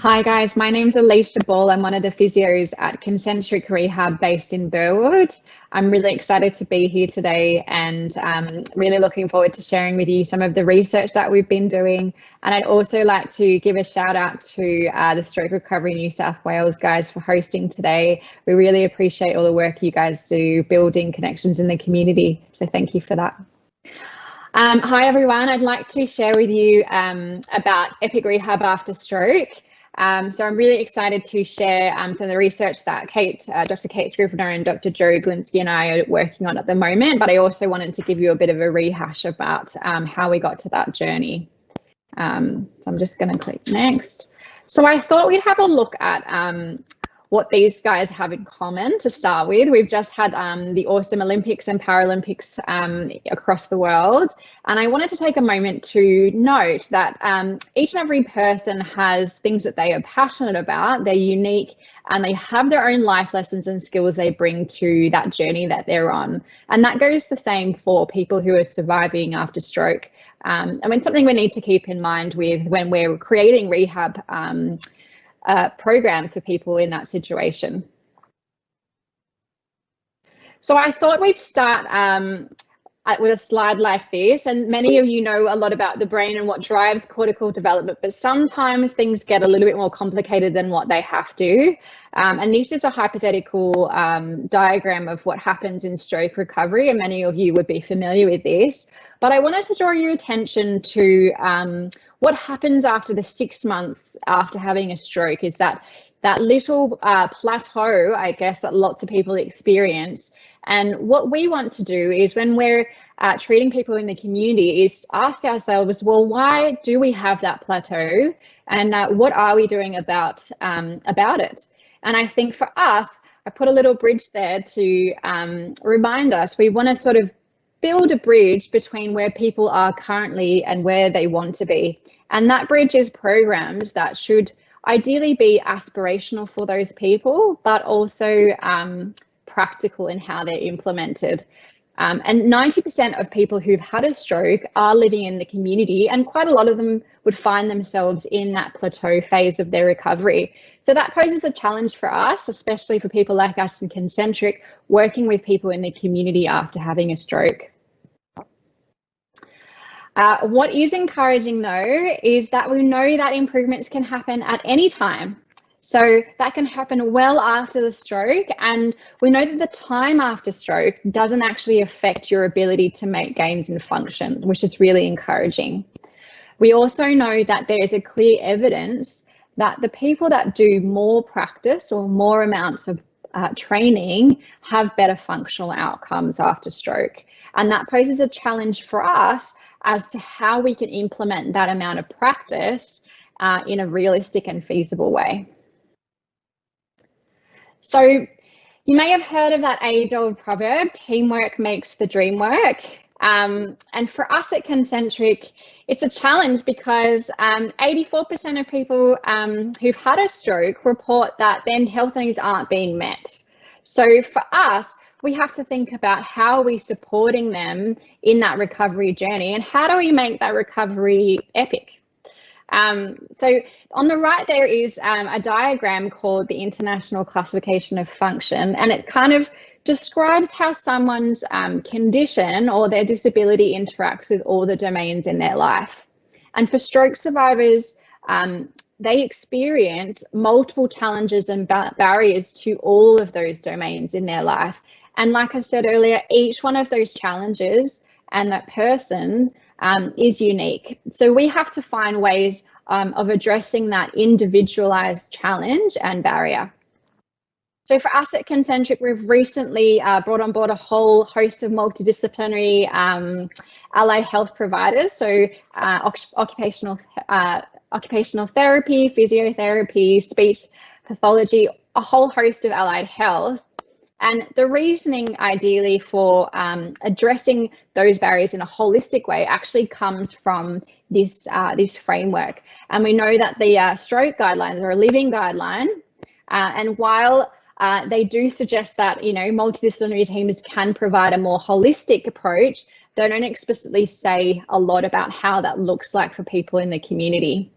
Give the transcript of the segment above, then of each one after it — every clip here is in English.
Hi guys, my name's Elisha Ball. I'm one of the physios at Concentric Rehab based in Burwood. I'm really excited to be here today and really looking forward to sharing with you some of the research that we've been doing. And I'd also like to give a shout out to the Stroke Recovery New South Wales guys for hosting today. We really appreciate all the work you guys do building connections in the community. So thank you for that. Hi everyone, I'd like to share with you about Epic Rehab after stroke. So I'm really excited to share some of the research that Dr. Kate Scrivener and Dr. Joe Glinsky and I are working on at the moment, but I also wanted to give you a bit of a rehash about how we got to that journey. So I'm just going to click next. So I thought we'd have a look at what these guys have in common to start with. We've just had the awesome Olympics and Paralympics across the world. And I wanted to take a moment to note that each and every person has things that they are passionate about, they're unique, and they have their own life lessons and skills they bring to that journey that they're on. And that goes the same for people who are surviving after stroke. I mean, something we need to keep in mind with when we're creating rehab programs for people in that situation. So I thought we'd start with a slide like this, and many of you know a lot about the brain and what drives cortical development, but sometimes things get a little bit more complicated than what they have to. And this is a hypothetical diagram of what happens in stroke recovery, and many of you would be familiar with this. But I wanted to draw your attention to what happens after the 6 months after having a stroke is that little plateau, I guess, that lots of people experience. And what we want to do is when we're treating people in the community is ask ourselves, well, why do we have that plateau? And what are we doing about it? And I think for us, I put a little bridge there to remind us, we want to sort of build a bridge between where people are currently and where they want to be. And that bridge is programs that should ideally be aspirational for those people, but also practical in how they're implemented. And 90% of people who've had a stroke are living in the community, and quite a lot of them would find themselves in that plateau phase of their recovery. So that poses a challenge for us, especially for people like us in Concentric, working with people in the community after having a stroke. What is encouraging though is that we know that improvements can happen at any time. So that can happen well after the stroke, and we know that the time after stroke doesn't actually affect your ability to make gains in function, which is really encouraging. We also know that there is a clear evidence that the people that do more practice or more amounts of training have better functional outcomes after stroke. And that poses a challenge for us as to how we can implement that amount of practice in a realistic and feasible way. So you may have heard of that age-old proverb, teamwork makes the dream work. And for us at Concentric, it's a challenge because 84% of people who've had a stroke report that their health needs aren't being met. So for us, we have to think about how are we supporting them in that recovery journey and how do we make that recovery epic. So on the right there is a diagram called the International Classification of Function, and it kind of describes how someone's condition or their disability interacts with all the domains in their life. And for stroke survivors, they experience multiple challenges and barriers to all of those domains in their life. And like I said earlier, each one of those challenges and that person is unique. So we have to find ways of addressing that individualized challenge and barrier. So for us at Concentric, we've recently brought on board a whole host of multidisciplinary allied health providers. So occupational therapy, physiotherapy, speech pathology, a whole host of allied health. And the reasoning ideally for addressing those barriers in a holistic way actually comes from this framework. And we know that the stroke guidelines are a living guideline. And while they do suggest that, you know, multidisciplinary teams can provide a more holistic approach, they don't explicitly say a lot about how that looks like for people in the community.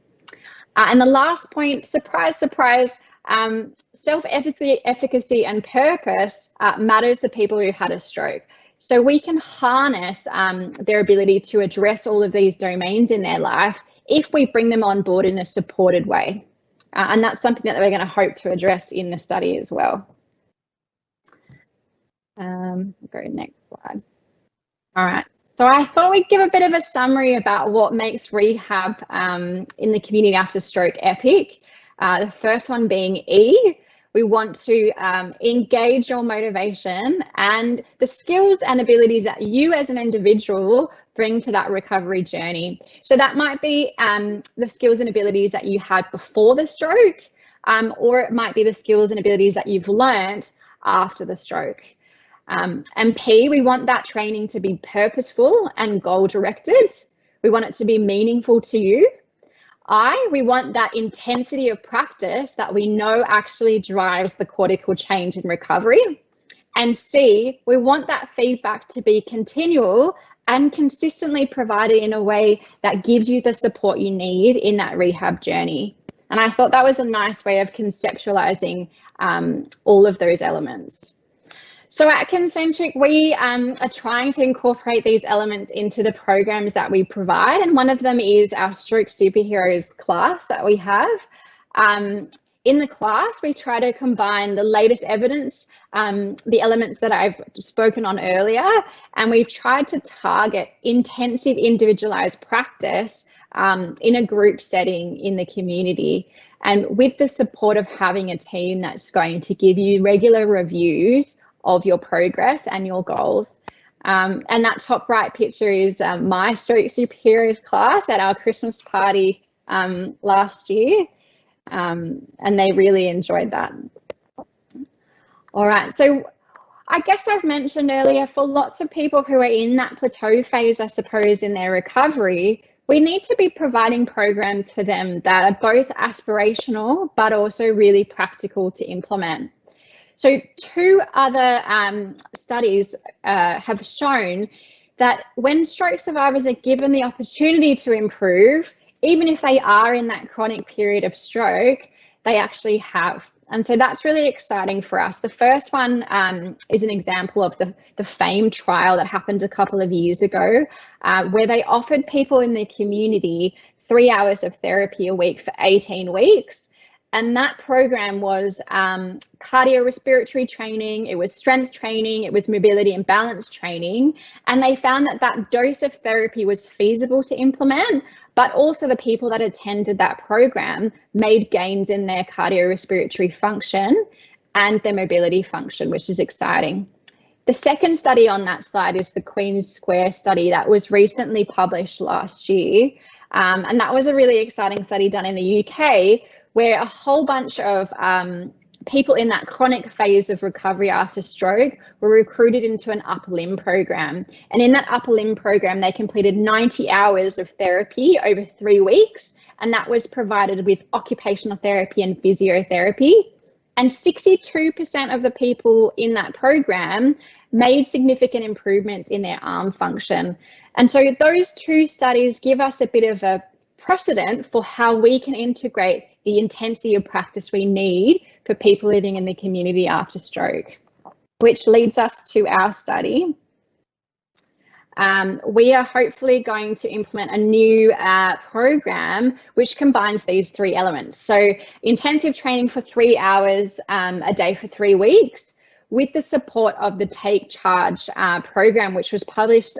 And the last point, surprise, surprise, self-efficacy and purpose matters to people who had a stroke. So we can harness their ability to address all of these domains in their life if we bring them on board in a supported way. And that's something that we're going to hope to address in the study as well. Go next slide. All right. So I thought we'd give a bit of a summary about what makes rehab in the community after stroke epic. The first one being E. We want to engage your motivation and the skills and abilities that you as an individual bring to that recovery journey. So that might be the skills and abilities that you had before the stroke, or it might be the skills and abilities that you've learned after the stroke. And P, we want that training to be purposeful and goal directed. We want it to be meaningful to you. I, we want that intensity of practice that we know actually drives the cortical change in recovery. And C, we want that feedback to be continual and consistently provided in a way that gives you the support you need in that rehab journey. And I thought that was a nice way of conceptualizing all of those elements. So at Concentric, we are trying to incorporate these elements into the programs that we provide. And one of them is our Stroke Superheroes class that we have. In the class, we try to combine the latest evidence, the elements that I've spoken on earlier, and we've tried to target intensive individualized practice in a group setting in the community. And with the support of having a team that's going to give you regular reviews of your progress and your goals. And that top right picture is my Stroke Superheroes class at our Christmas party last year. And they really enjoyed that. All right, so I guess I've mentioned earlier, for lots of people who are in that plateau phase, I suppose, in their recovery, we need to be providing programs for them that are both aspirational, but also really practical to implement. So 2 other studies have shown that when stroke survivors are given the opportunity to improve, even if they are in that chronic period of stroke, they actually have. And so that's really exciting for us. The first one is an example of the FAME trial that happened a couple of years ago, where they offered people in the community 3 hours of therapy a week for 18 weeks. And that program was cardiorespiratory training, it was strength training, it was mobility and balance training. And they found that that dose of therapy was feasible to implement, but also the people that attended that program made gains in their cardiorespiratory function and their mobility function, which is exciting. The second study on that slide is the Queen's Square study that was recently published last year. And that was a really exciting study done in the UK, where a whole bunch of people in that chronic phase of recovery after stroke were recruited into an upper limb program. And in that upper limb program, they completed 90 hours of therapy over 3 weeks, and that was provided with occupational therapy and physiotherapy. And 62% of the people in that program made significant improvements in their arm function. And so those 2 studies give us a bit of a precedent for how we can integrate the intensity of practice we need for people living in the community after stroke, which leads us to our study. We are hopefully going to implement a new program which combines these 3 elements. So intensive training for 3 hours a day for 3 weeks, with the support of the Take Charge program, which was published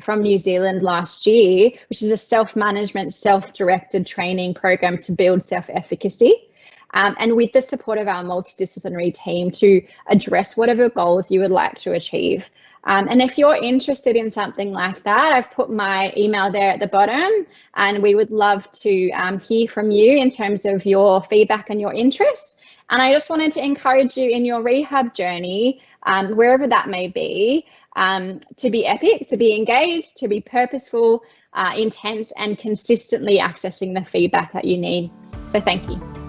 from New Zealand last year, which is a self-management, self-directed training program to build self-efficacy, and with the support of our multidisciplinary team to address whatever goals you would like to achieve. And if you're interested in something like that, I've put my email there at the bottom, and we would love to hear from you in terms of your feedback and your interests. And I just wanted to encourage you in your rehab journey, wherever that may be, to be epic, to be engaged, to be purposeful, intense, and consistently accessing the feedback that you need. So thank you.